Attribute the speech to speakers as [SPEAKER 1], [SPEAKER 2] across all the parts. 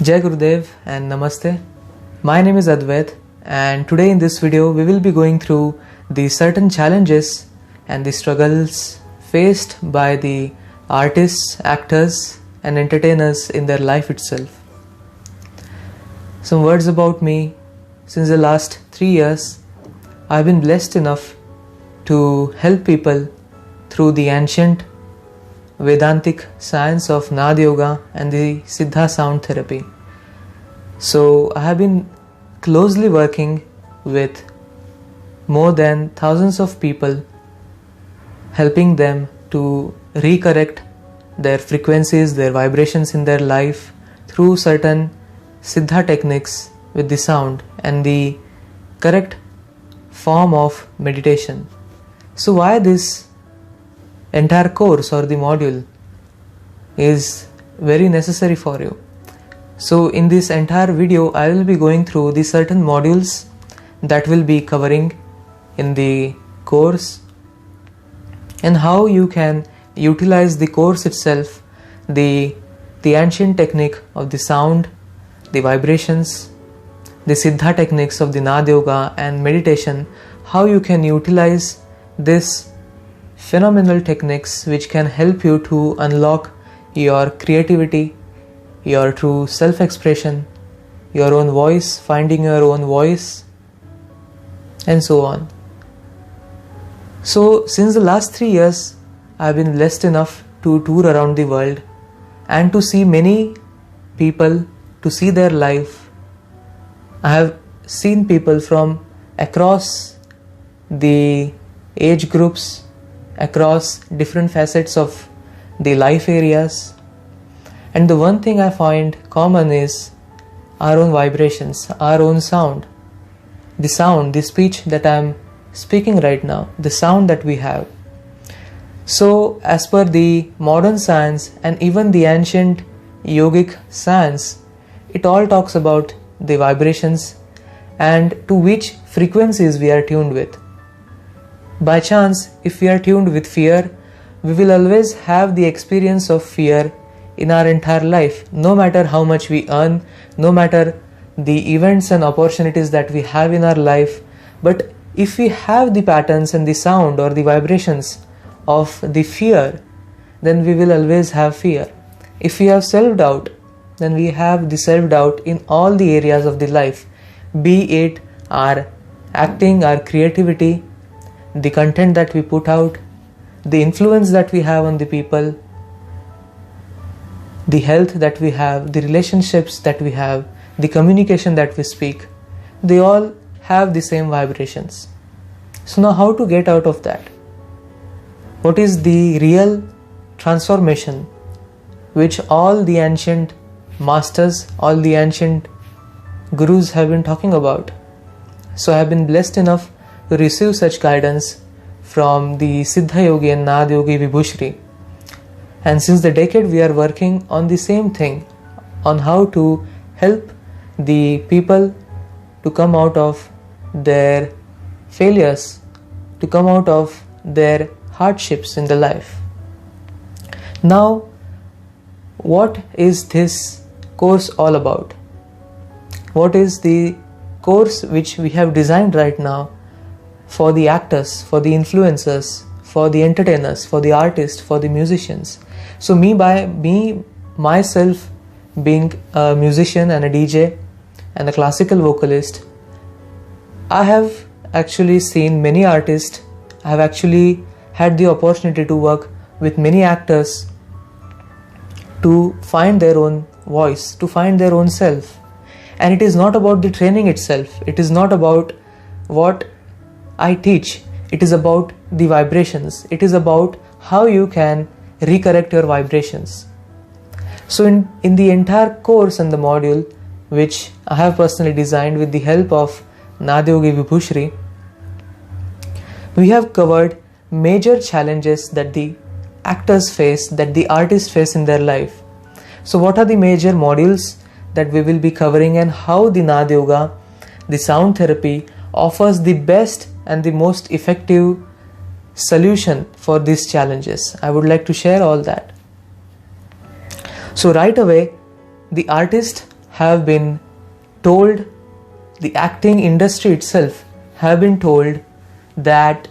[SPEAKER 1] Jai Gurudev and Namaste. My name is Advait, and today in this video we will be going through the certain challenges and the struggles faced by the artists, actors and entertainers in their life itself. Some words about me. Since the last 3 years, I have been blessed enough to help people through the ancient Vedantic science of Nad Yoga and the Siddha sound therapy. So I have been closely working with more than thousands of people, helping them to recorrect their frequencies, their vibrations in their life through certain Siddha techniques with the sound and the correct form of meditation. So why this entire course or the module is very necessary for you? So in this entire video I will be going through the certain modules that will be covering in the course and how you can utilize the course itself, the ancient technique of the sound, the vibrations, the Siddha techniques of the Nad Yoga and meditation, how you can utilize this phenomenal techniques which can help you to unlock your creativity, your true self-expression, your own voice, finding your own voice, and so on. So since the last 3 years, I have been blessed enough to tour around the world and to see many people, to see their life. I have seen people from across the age groups, across different facets of the life areas, and the one thing I find common is our own vibrations, our own sound, the speech that I am speaking right now, the sound that we have. So as per the modern science and even the ancient yogic science, it all talks about the vibrations and to which frequencies we are tuned with. By chance, if we are tuned with fear, we will always have the experience of fear in our entire life, no matter how much we earn, no matter the events and opportunities that we have in our life. But if we have the patterns and the sound or the vibrations of the fear, then we will always have fear. If we have self-doubt, then we have the self-doubt in all the areas of the life, be it our acting, our creativity, the content that we put out, the influence that we have on the people, the health that we have, the relationships that we have, the communication that we speak, they all have the same vibrations. So now how to get out of that? What is the real transformation which all the ancient masters, all the ancient gurus have been talking about? So I have been blessed enough to receive such guidance from the Siddha Yogi and Nad Yogi Vibhushri. And since the decade we are working on the same thing, on how to help the people to come out of their failures, to come out of their hardships in the life. Now, what is this course all about? What is the course which we have designed right now for the actors, for the influencers, for the entertainers, for the artists, for the musicians? So myself being a musician and a DJ and a classical vocalist, I have actually seen many artists. I have actually had the opportunity to work with many actors to find their own voice, to find their own self. And it is not about the training itself. It is not about what I teach. It is about the vibrations. It is about how you can recorrect your vibrations. So in the entire course and the module, which I have personally designed with the help of Nad Yogi Vibhushri, we have covered major challenges that the actors face, that the artists face in their life. So what are the major modules that we will be covering, and how the Nad Yoga, the sound therapy, offers the best and the most effective solution for these challenges? I would like to share all that. So right away, the artist have been told, the acting industry itself have been told that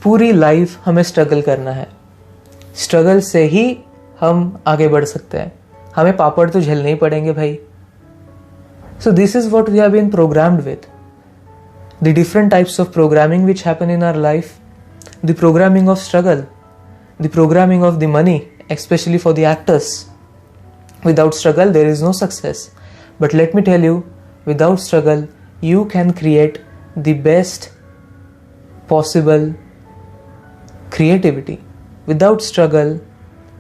[SPEAKER 1] पूरी life हमें struggle करना है, struggle से ही हम आगे बढ़ सकते हैं, हमें पापड़ तो झेलने ही पड़ेंगे भाई. So this is what we have been programmed with. The different types of programming which happen in our life, the programming of struggle, the programming of the money, especially for the actors. Without struggle, there is no success. But let me tell you, without struggle, you can create the best possible creativity. Without struggle,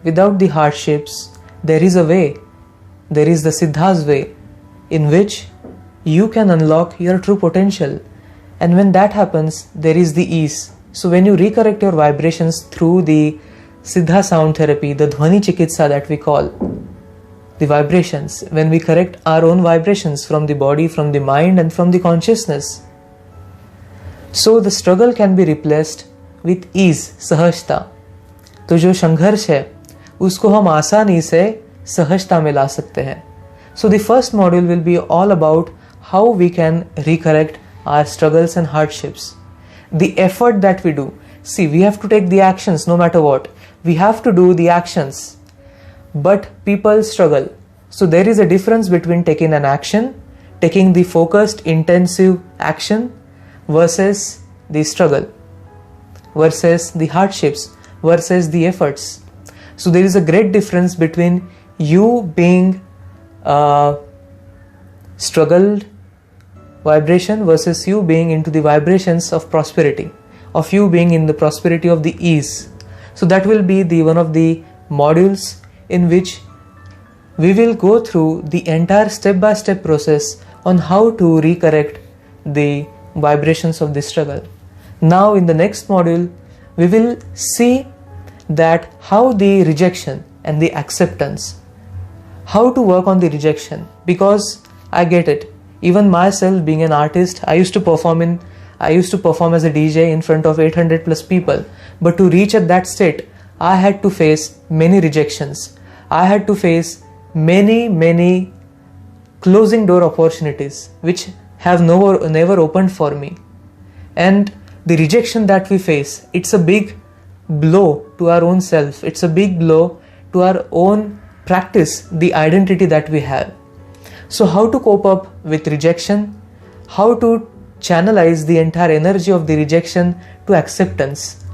[SPEAKER 1] without the hardships, there is a way. There is the Siddha's way in which you can unlock your true potential. And when that happens, there is the ease. So when you recorrect your vibrations through the Siddha sound therapy, the Dhvani Chikitsa that we call, the vibrations, when we correct our own vibrations from the body, from the mind and from the consciousness, so the struggle can be replaced with ease, सहजता. तो जो संघर्ष है उसको हम आसानी से सहजता में ला सकते हैं. So the first module will be all about how we can recorrect our struggles and hardships. The effort that we do. See, we have to take the actions no matter what. We have to do the actions. But people struggle. So there is a difference between taking an action, taking the focused, intensive action versus the struggle, versus the hardships, versus the efforts. So there is a great difference between you being struggled vibration versus you being into the vibrations of prosperity, of you being in the prosperity of the ease. So that will be the one of the modules in which we will go through the entire step-by-step process on how to recorrect the vibrations of the struggle. Now in the next module, we will see that how the rejection and the acceptance, how to work on the rejection, because I get it. Even myself being an artist, I used to perform as a DJ in front of 800 plus people. But to reach at that state, I had to face many rejections. I had to face many closing door opportunities which have never opened for me. And the rejection that we face, it's a big blow to our own self. It's a big blow to our own practice, the identity that we have. So how to cope up with rejection, how to channelize the entire energy of the rejection to acceptance,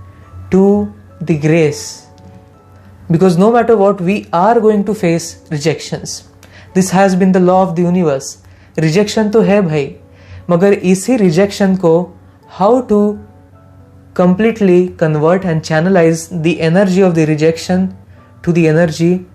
[SPEAKER 1] to the grace. Because no matter what, we are going to face rejections. This has been the law of the universe. Rejection तो है भाई, मगर इसी rejection को how to completely convert and channelize the energy of the rejection to the energy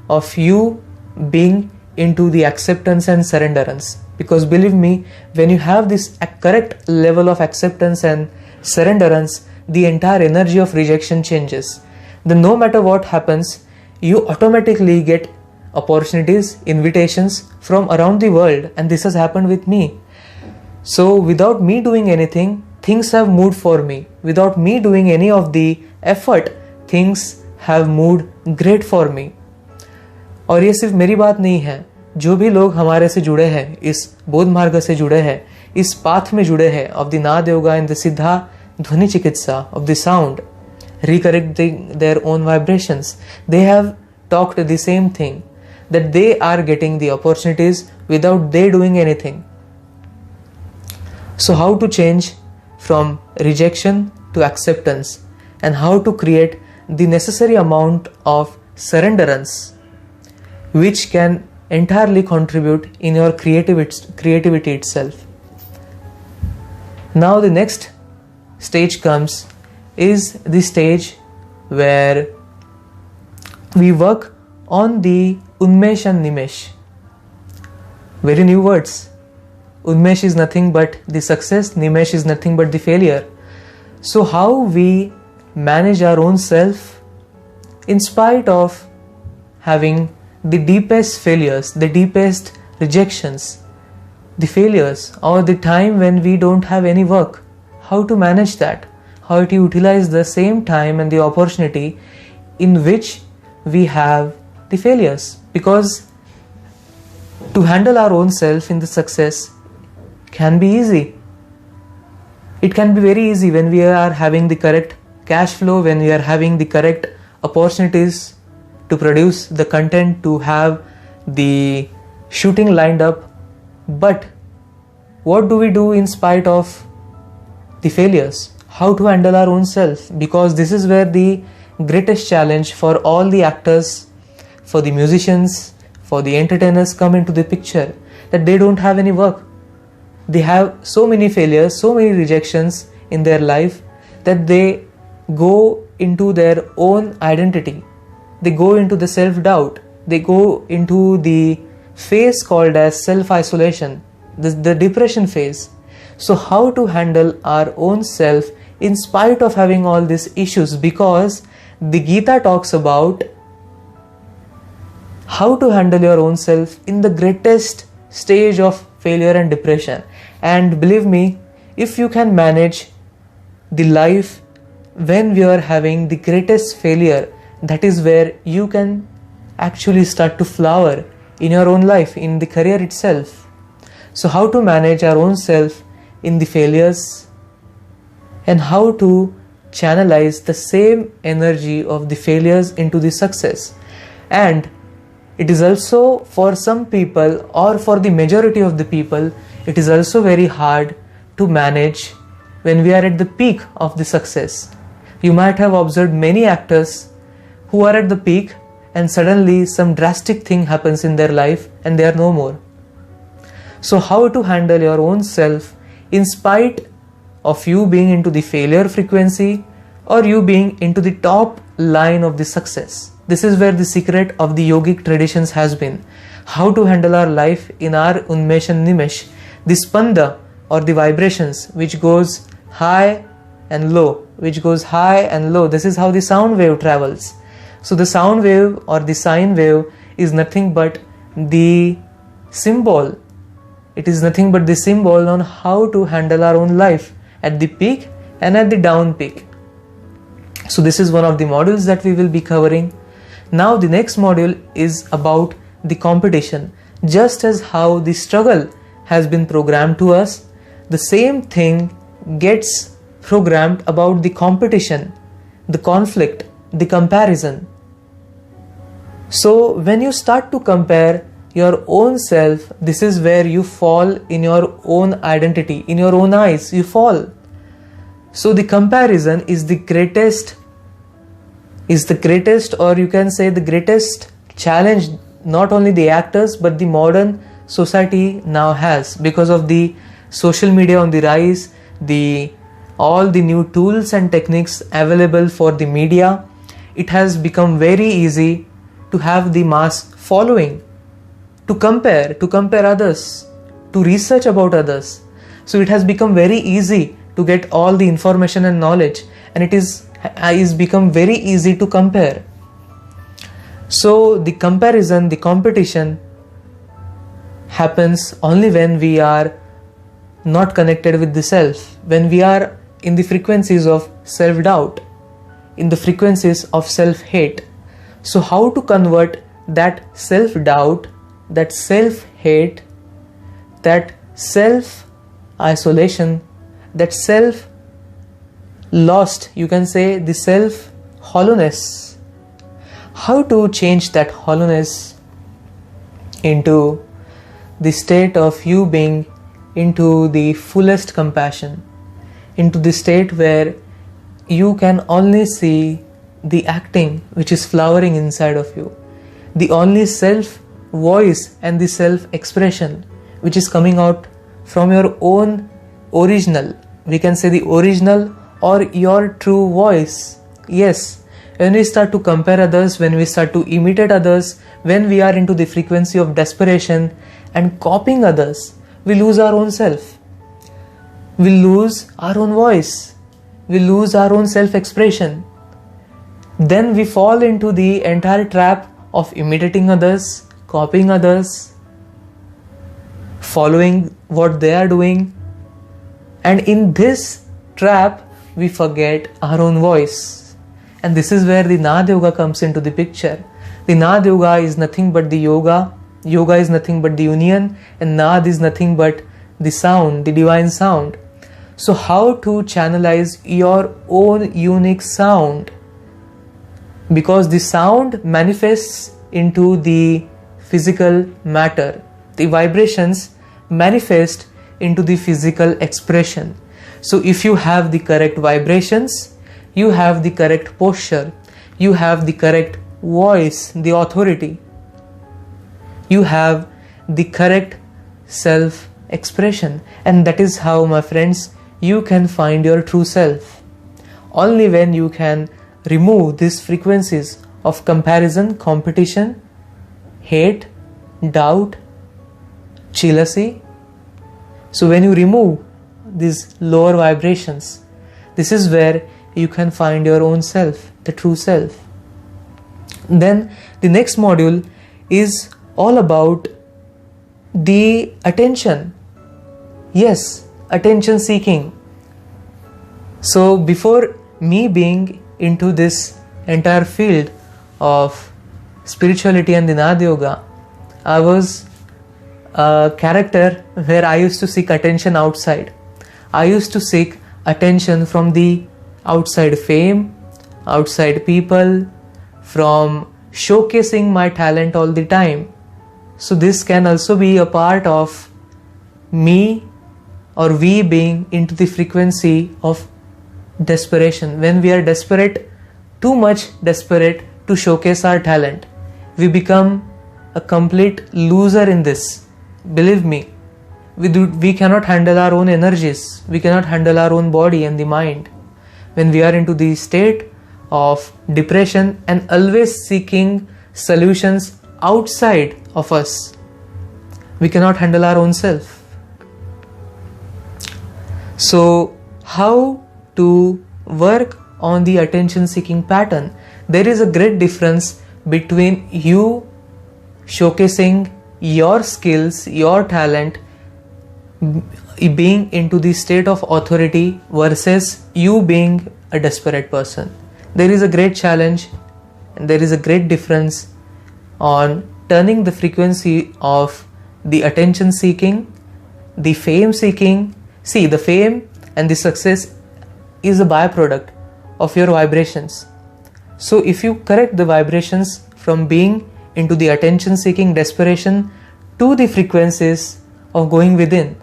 [SPEAKER 1] of you being into the acceptance and surrenderance. Because believe me, when you have this correct level of acceptance and surrenderance, the entire energy of rejection changes. Then no matter what happens, you automatically get opportunities, invitations from around the world, and this has happened with me. So without me doing anything, things have moved for me. Without me doing any of the effort, things have moved great for me. और ये सिर्फ मेरी बात नहीं है, जो भी लोग हमारे से जुड़े हैं, इस बोध मार्ग से जुड़े हैं, इस पाथ में जुड़े हैं, of the नाद योगा and the सिद्धा ध्वनि चिकित्सा, of the sound, recorrecting their own vibrations, they have talked the same thing, that they are getting the opportunities without they doing anything. So how to change from rejection to acceptance, and how to create the necessary amount of surrenderance which can entirely contribute in your creativity itself. Now the next stage comes is the stage where we work on the Unmesh and Nimesh. Very new words. Unmesh is nothing but the success, Nimesh is nothing but the failure. So how we manage our own self in spite of having the deepest failures, the deepest rejections, the failures, or the time when we don't have any work. How to manage that? How to utilize the same time and the opportunity in which we have the failures. Because To handle our own self in the success can be easy. It can be very easy when we are having the correct cash flow, when we are having the correct opportunities to produce the content, to have the shooting lined up. But what do we do in spite of the failures? How to handle our own self? Because this is where the greatest challenge for all the actors, for the musicians, for the entertainers come into the picture, that they don't have any work. They have so many failures, so many rejections in their life that they go into their own identity. They go into the self-doubt. They go into the phase called as self-isolation, the depression phase. So how to handle our own self in spite of having all these issues? Because the Gita talks about how to handle your own self in the greatest stage of failure and depression. And believe me, if you can manage the life when we are having the greatest failure, that is where you can actually start to flower in your own life, in the career itself. So how to manage our own self in the failures, and how to channelize the same energy of the failures into the success. And it is also, for some people, or for the majority of the people, it is also very hard to manage when we are at the peak of the success. You might have observed many actors who are at the peak and suddenly some drastic thing happens in their life and they are no more. So how to handle your own self in spite of you being into the failure frequency or you being into the top line of the success? This is where the secret of the yogic traditions has been. How to handle our life in our Unmesh and Nimesh, the spanda or the vibrations which goes high and low, which goes high and low. This is how the sound wave travels. So the sound wave or the sine wave is nothing but the symbol. It is nothing but the symbol on how to handle our own life at the peak and at the down peak. So this is one of the modules that we will be covering. Now the next module is about the competition. Just as how the struggle has been programmed to us, the same thing gets programmed about the competition, the conflict, the comparison. So when you start to compare your own self, this is where you fall in your own identity, in your own eyes, you fall. So the comparison is the greatest, or you can say the greatest challenge not only the actors but the modern society now has, because of the social media on the rise, all the new tools and techniques available for the media. It has become very easy to have the mass following, to compare others, to research about others. So it has become very easy to get all the information and knowledge, and it is become very easy to compare. So the comparison, the competition happens only when we are not connected with the self, when we are in the frequencies of self-doubt, in the frequencies of self-hate. So how to convert that self-doubt, that self-hate, that self-isolation, that self-lost, you can say the self-hollowness. How to change that hollowness into the state of you being into the fullest compassion, into the state where you can only see the acting which is flowering inside of you, the only self voice and the self expression which is coming out from your own original, we can say the original or your true voice. Yes, when we start to compare others, when we start to imitate others, when we are into the frequency of desperation and copying others, we lose our own self. We lose our own voice. We lose our own self-expression. Then we fall into the entire trap of imitating others, copying others, following what they are doing. And in this trap, we forget our own voice. And this is where the Nad Yoga comes into the picture. The Nad Yoga is nothing but the yoga Yoga is nothing but the union, and Nad is nothing but the sound, the divine sound. So how to channelize your own unique sound? Because the sound manifests into the physical matter. The vibrations manifest into the physical expression. So if you have the correct vibrations, you have the correct posture, you have the correct voice, the authority, you have the correct self-expression, and that is how, my friends, you can find your true self. Only when you can remove these frequencies of comparison, competition, hate, doubt, jealousy. So when you remove these lower vibrations, this is where you can find your own self, the true self. Then the next module is all about the attention. Yes, attention seeking. So before me being into this entire field of spirituality and the Nad Yoga, I was a character where I used to seek attention outside. I used to seek attention from the outside fame, outside people, from showcasing my talent all the time. So this can also be a part of me or we being into the frequency of desperation. When we are desperate, too much desperate to showcase our talent, we become a complete loser in this. Believe me, we cannot handle our own energies, we cannot handle our own body and the mind. When we are into the state of depression and always seeking solutions outside of us, we cannot handle our own self. So how to work on the attention seeking pattern? There is a great difference between you showcasing your skills, your talent, being into the state of authority versus you being a desperate person. There is a great challenge and there is a great difference on turning the frequency of the attention seeking, the fame seeking. See, the fame and the success is a byproduct of your vibrations. So if you correct the vibrations from being into the attention seeking desperation to the frequencies of going within,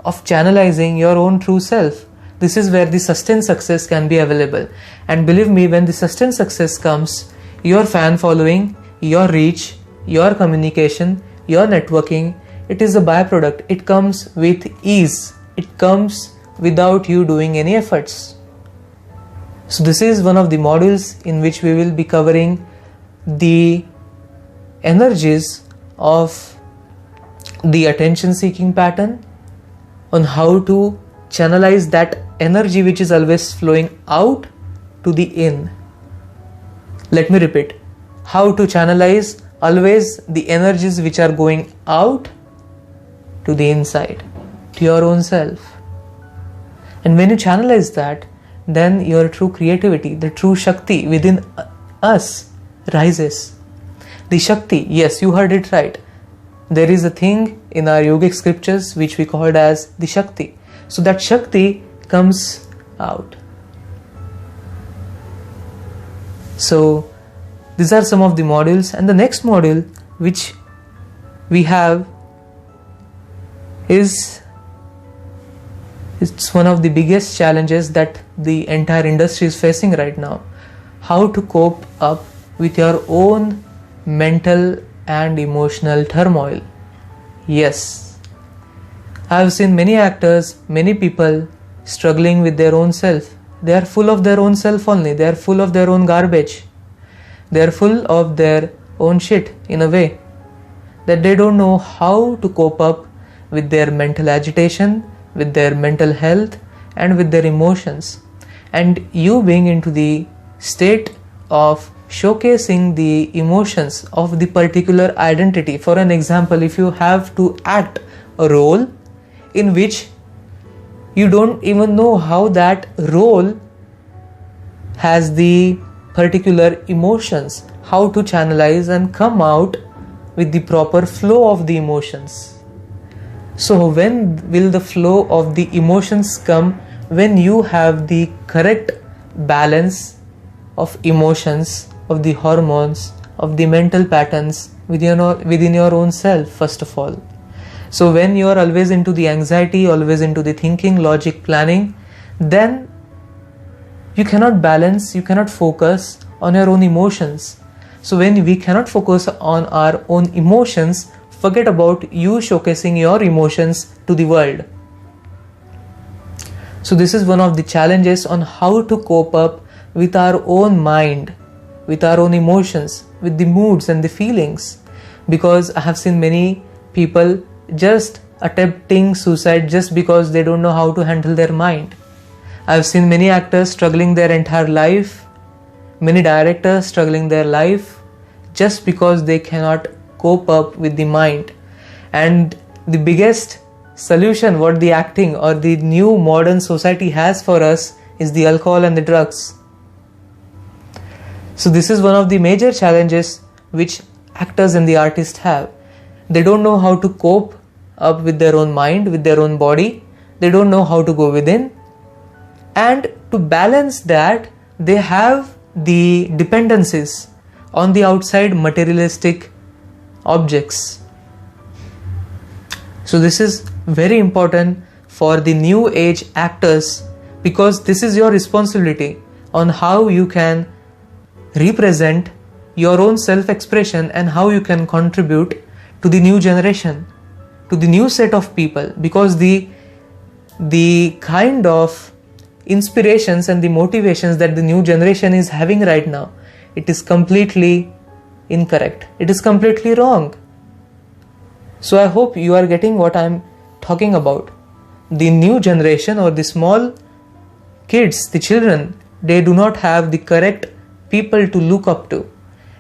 [SPEAKER 1] of channelizing your own true self, this is where the sustained success can be available. And believe me, when the sustained success comes, your fan following, your reach, your communication, your networking, it is a byproduct. It comes with ease. It comes without you doing any efforts. So this is one of the modules in which we will be covering the energies of the attention seeking pattern, on how to channelize that energy which is always flowing out to the in. Let me repeat. How to channelize always the energies which are going out to the inside, to your own self. And when you channelize that, then your true creativity, the true Shakti within us rises. The Shakti, yes, you heard it right. There is a thing in our yogic scriptures which we called as the Shakti. So that Shakti comes out. So these are some of the modules, and the next module which we have is, it's one of the biggest challenges that the entire industry is facing right now. How to cope up with your own mental and emotional turmoil. Yes, I have seen many actors, many people struggling with their own self. They are full of their own self only. They are full of their own garbage. They are full of their own shit in a way that they don't know how to cope up with their mental agitation, with their mental health, and with their emotions. And you being into the state of showcasing the emotions of the particular identity. For an example, if you have to act a role in which you don't even know how that role has the particular emotions, how to channelize and come out with the proper flow of the emotions. So when will the flow of the emotions come? When you have the correct balance of emotions, of the hormones, of the mental patterns within your own self, first of all. So when you are always into the anxiety, always into the thinking, logic, planning, then you cannot balance, you cannot focus on your own emotions. So when we cannot focus on our own emotions, forget about you showcasing your emotions to the world. So this is one of the challenges on how to cope up with our own mind, with our own emotions, with the moods and the feelings. Because I have seen many people just attempting suicide just because they don't know how to handle their mind. I have seen many actors struggling their entire life, many directors struggling their life just because they cannot cope up with the mind. And the biggest solution what the acting or the new modern society has for us is the alcohol and the drugs. So this is one of the major challenges which actors and the artists have. They don't know how to cope up with their own mind, with their own body. They don't know how to go within. And to balance that, they have the dependencies on the outside materialistic objects. So this is very important for the new age actors, because this is your responsibility on how you can represent your own self-expression and how you can contribute to the new generation, to the new set of people, because the kind of inspirations and the motivations that the new generation is having right now, it is completely incorrect. It is completely wrong. So I hope you are getting what I am talking about. The new generation or the small kids, the children, they do not have the correct people to look up to.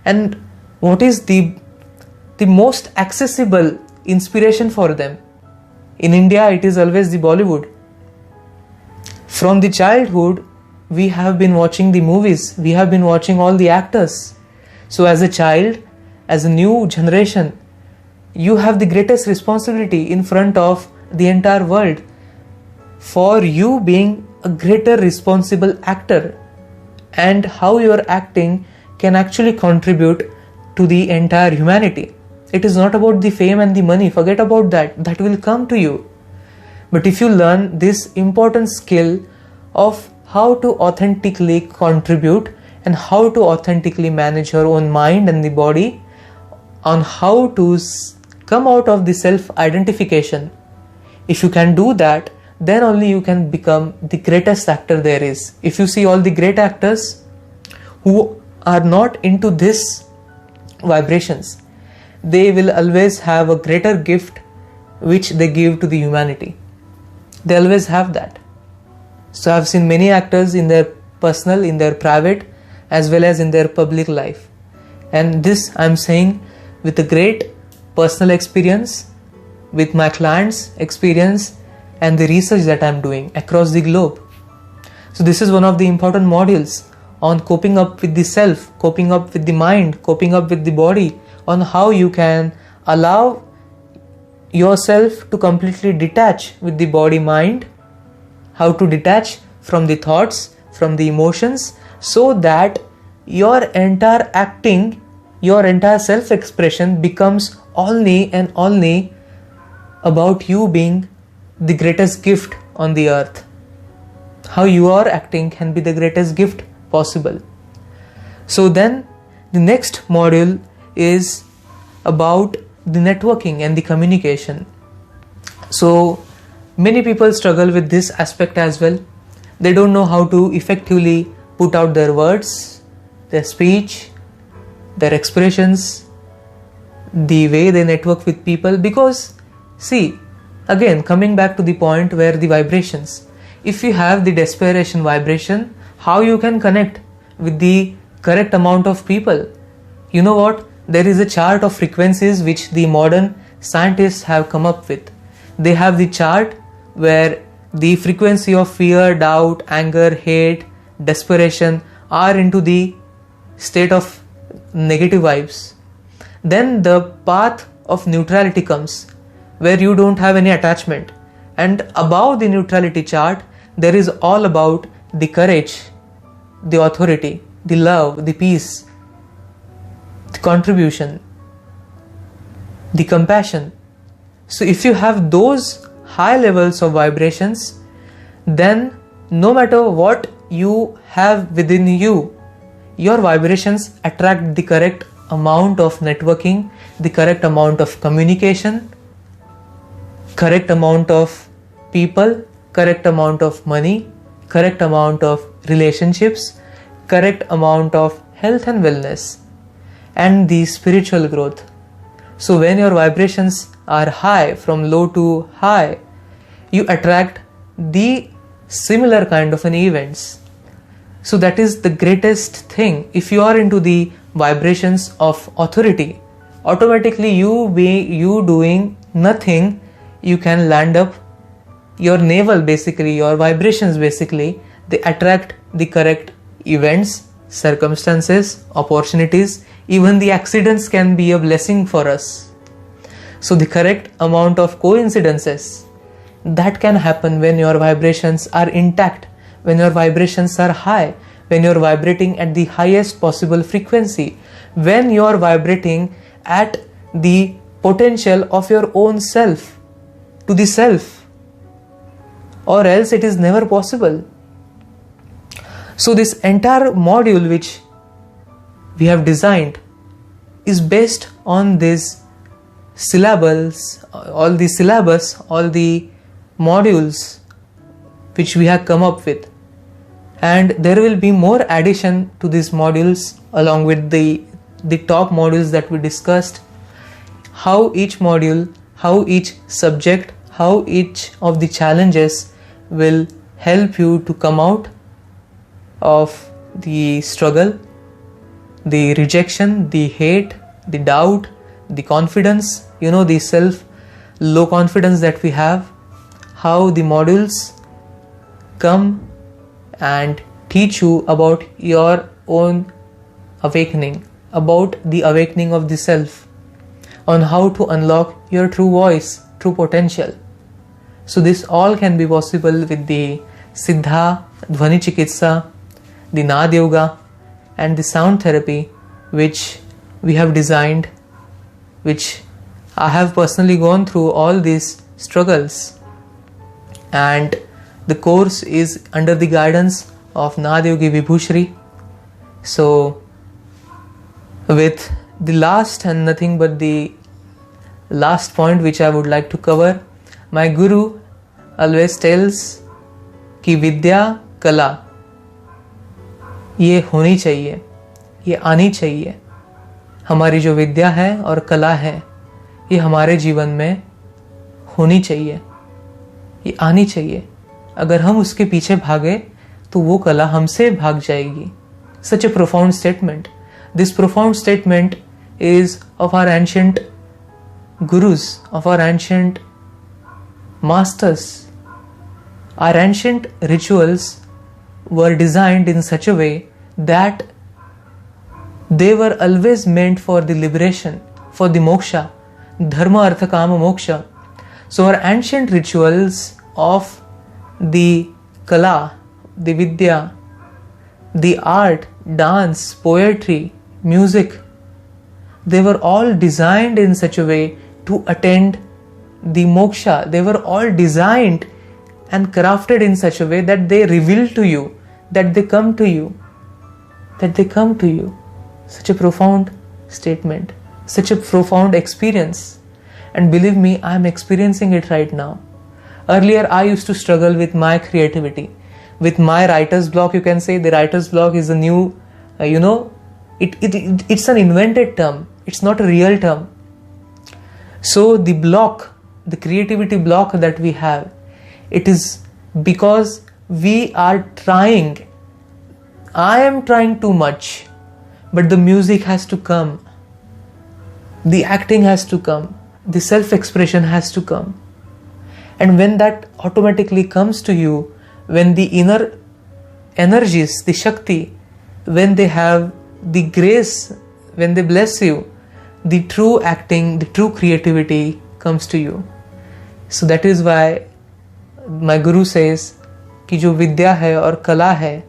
[SPEAKER 1] And what is the most accessible inspiration for them? In India, it is always the Bollywood. From the childhood, we have been watching the movies, we have been watching all the actors. So as a child, as a new generation, you have the greatest responsibility in front of the entire world for you being a greater responsible actor, and how your acting can actually contribute to the entire humanity. It is not about the fame and the money, forget about that, that will come to you. But if you learn this important skill of how to authentically contribute and how to authentically manage your own mind and the body, on how to come out of the self-identification, if you can do that, then only you can become the greatest actor there is. If you see all the great actors who are not into this vibrations, they will always have a greater gift which they give to the humanity. They always have that. So I have seen many actors in their personal, in their private, as well as in their public life. And this I am saying with a great personal experience, with my clients' experience and the research that I am doing across the globe. So this is one of the important modules on coping up with the self, coping up with the mind, coping up with the body, on how you can allow yourself to completely detach with the body mind, how to detach from the thoughts, from the emotions, so that your entire acting, your entire self-expression becomes only and only about you being the greatest gift on the earth. How your acting can be the greatest gift possible. So then the next module is about the networking and the communication. So many people struggle with this aspect as well. They don't know how to effectively put out their words, their speech, their expressions, the way they network with people. Because see, again coming back to the point where the vibrations, if you have the desperation vibration, how you can connect with the correct amount of people? You know what? There is a chart of frequencies which the modern scientists have come up with. They have the chart where the frequency of fear, doubt, anger, hate, desperation are into the state of negative vibes. then the path of neutrality comes, where you don't have any attachment. And above the neutrality chart, there is all about the courage, the authority, the love, the peace, the contribution, the compassion. So if you have those high levels of vibrations, then no matter what you have within you, your vibrations attract the correct amount of networking, the correct amount of communication, correct amount of people, correct amount of money, correct amount of relationships, correct amount of health and wellness, and the spiritual growth. So when your vibrations are high, from low to high, you attract the similar kind of an events. So that is the greatest thing. If you are into the vibrations of authority, automatically you doing nothing, you can land up your navel, basically your vibrations, basically they attract the correct events, circumstances, opportunities. Even the accidents can be a blessing for us. So the correct amount of coincidences that can happen when your vibrations are intact, when your vibrations are high, when you're vibrating at the highest possible frequency, when you're vibrating at the potential of your own self, to the self, or else it is never possible. So this entire module which we have designed is based on these syllables, all the syllabus, all the modules which we have come up with. And there will be more addition to these modules along with the top modules that we discussed. How each module, how each subject, how each of the challenges will help you to come out of the struggle, the rejection, the hate, the doubt, the confidence, the self low confidence that we have. How the modules come and teach you about your own awakening, about the awakening of the self, on how to unlock your true voice, true potential. So this all can be possible with the Siddha, Dhvani Chikitsa, the Nad Yoga and the sound therapy which we have designed, which I have personally gone through all these struggles, and the course is under the guidance of Nad Yogi Vibhushri. So with the last and nothing but the last point which I would like to cover, my Guru always tells कि विद्या कला ये होनी चाहिए, ये आनी चाहिए. हमारी जो विद्या है और कला है ये हमारे जीवन में होनी चाहिए, ये आनी चाहिए. अगर हम उसके पीछे भागे तो वो कला हमसे भाग जाएगी. Such a profound statement. This profound statement is of our ancient gurus, of our ancient masters. Our ancient rituals were designed in such a way that they were always meant for the liberation, for the moksha, dharma, artha, kama, moksha. So our ancient rituals of the kala, the vidya, the art, dance, poetry, music, they were all designed in such a way to attain the moksha. They were all designed and crafted in such a way that they reveal to you, that they come to you, that they come to you. Such a profound statement, such a profound experience. And believe me, I am experiencing it right now. Earlier, I used to struggle with my creativity, with my writer's block. You can say the writer's block is a new, it's an invented term. It's not a real term. So the block, the creativity block that we have, it is because we are trying. I am trying too much, but the music has to come. The acting has to come. The self-expression has to come. And when that automatically comes to you, when the inner energies, the Shakti, when they have the grace, when they bless you, the true acting, the true creativity comes to you. So that is why my guru says कि जो विद्या है और कला है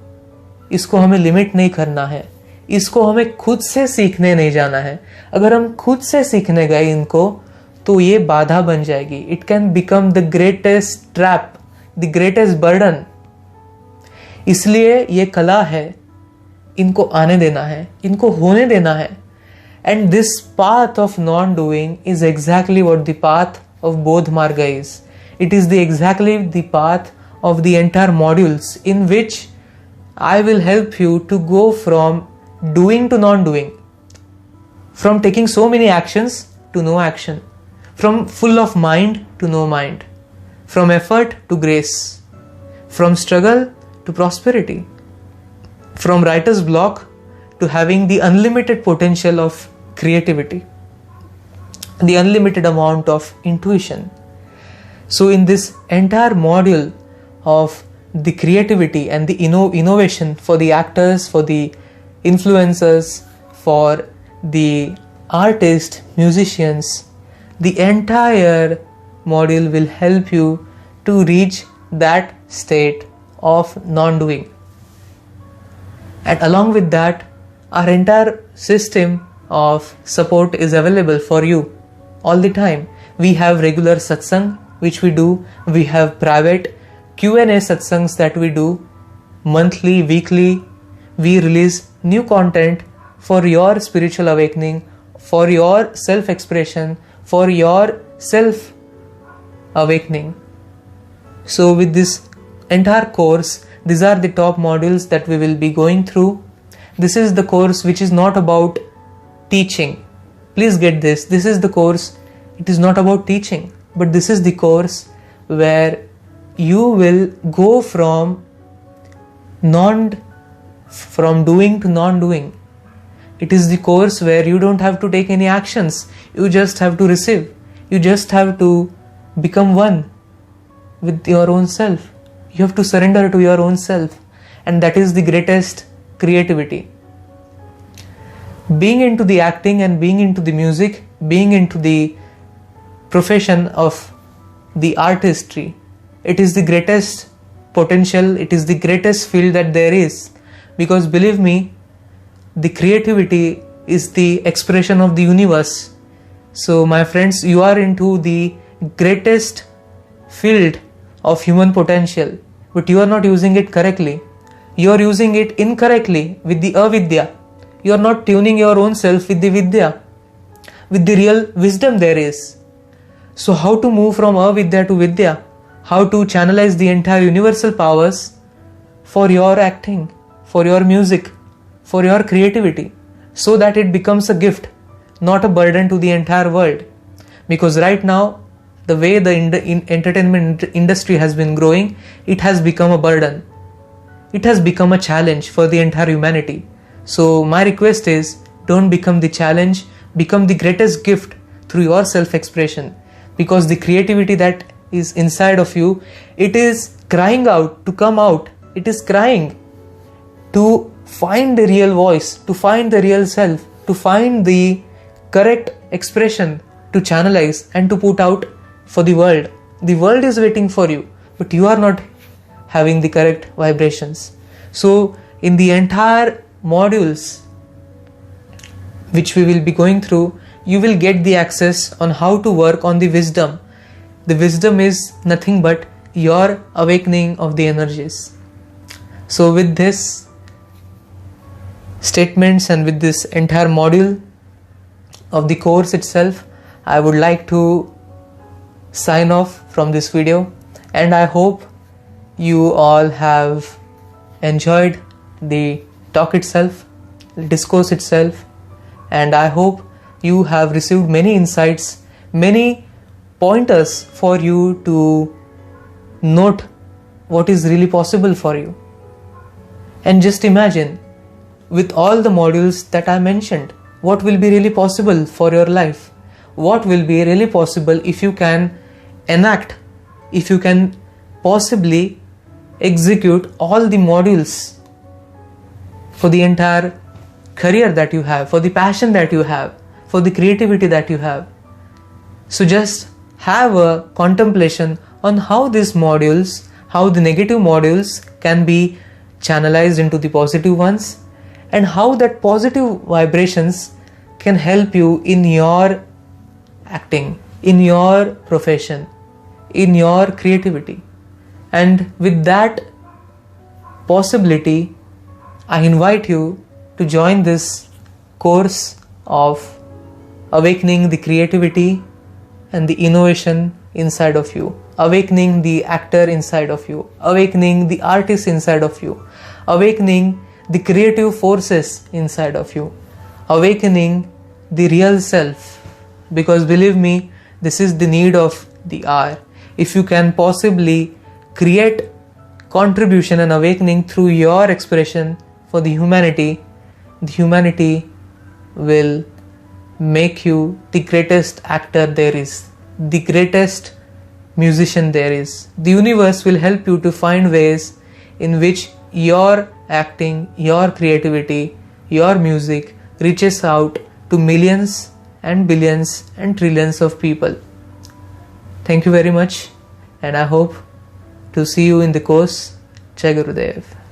[SPEAKER 1] इसको हमें limit नहीं करना है, इसको हमें खुद से सीखने नहीं जाना है. अगर हम खुद से सीखने गए इनको तो ये बाधा बन जाएगी. It can become the greatest trap, the greatest burden. इसलिए ये कला है, इनको आने देना है, इनको होने देना है. And this path of non-doing is exactly what the path of Bodh Marga is. It is exactly the path of the entire modules in which I will help you to go from doing to non-doing, from taking so many actions to no action, from full of mind to no mind, from effort to grace, from struggle to prosperity, from writer's block to having the unlimited potential of creativity, the unlimited amount of intuition. So in this entire module of the creativity and the innovation for the actors, for the influencers, for the artists, musicians, the entire module will help you to reach that state of non-doing. And along with that, our entire system of support is available for you all the time. We have regular satsang which we do. We have private Q&A satsangs that we do monthly, weekly. We release new content for your spiritual awakening, for your self-expression, for your self-awakening. So with this entire course, these are the top modules that we will be going through. This is the course which is not about teaching. Please get this. This is the course. It is not about teaching, but this is the course where you will go from doing to non-doing. It is the course where you don't have to take any actions. You just have to receive. You just have to become one with your own self. You have to surrender to your own self. And that is the greatest creativity. Being into the acting and being into the music, being into the profession of the artistry, it is the greatest potential, it is the greatest field that there is. Because believe me, the creativity is the expression of the universe. So my friends, you are into the greatest field of human potential, but you are not using it correctly. You are using it incorrectly with the avidya. You are not tuning your own self with the vidya, with the real wisdom there is. So how to move from avidya to vidya? How to channelize the entire universal powers for your acting, for your music, for your creativity, so that it becomes a gift, not a burden to the entire world. Because right now, the way the entertainment industry has been growing, it has become a burden. It has become a challenge for the entire humanity. So my request is, don't become the challenge, become the greatest gift through your self-expression. Because the creativity that is inside of you, it is crying out to come out. It is crying to find the real voice, to find the real self, to find the correct expression, to channelize and to put out for the world. The world is waiting for you, but you are not having the correct vibrations. So in the entire modules which we will be going through, you will get the access on how to work on the wisdom. The wisdom is nothing but your awakening of the energies. So with this statements and with this entire module of the course itself, I would like to sign off from this video, and I hope you all have enjoyed the talk itself, the discourse itself, and I hope you have received many insights, many pointers for you to note what is really possible for you. And just imagine, with all the modules that I mentioned, what will be really possible for your life? What will be really possible if you can enact, if you can possibly execute all the modules for the entire career that you have, for the passion that you have, for the creativity that you have. So just have a contemplation on how these modules, how the negative modules can be channelized into the positive ones, and how that positive vibrations can help you in your acting, in your profession, in your creativity. And with that possibility, I invite you to join this course of awakening the creativity and the innovation inside of you, awakening the actor inside of you, awakening the artist inside of you, awakening the creative forces inside of you, awakening the real self. Because believe me, this is the need of the hour. If you can possibly create contribution and awakening through your expression for the humanity will make you the greatest actor there is, the greatest musician there is. The universe will help you to find ways in which your acting, your creativity, your music reaches out to millions and billions and trillions of people. Thank you very much, and I hope to see you in the course. Jai Gurudev.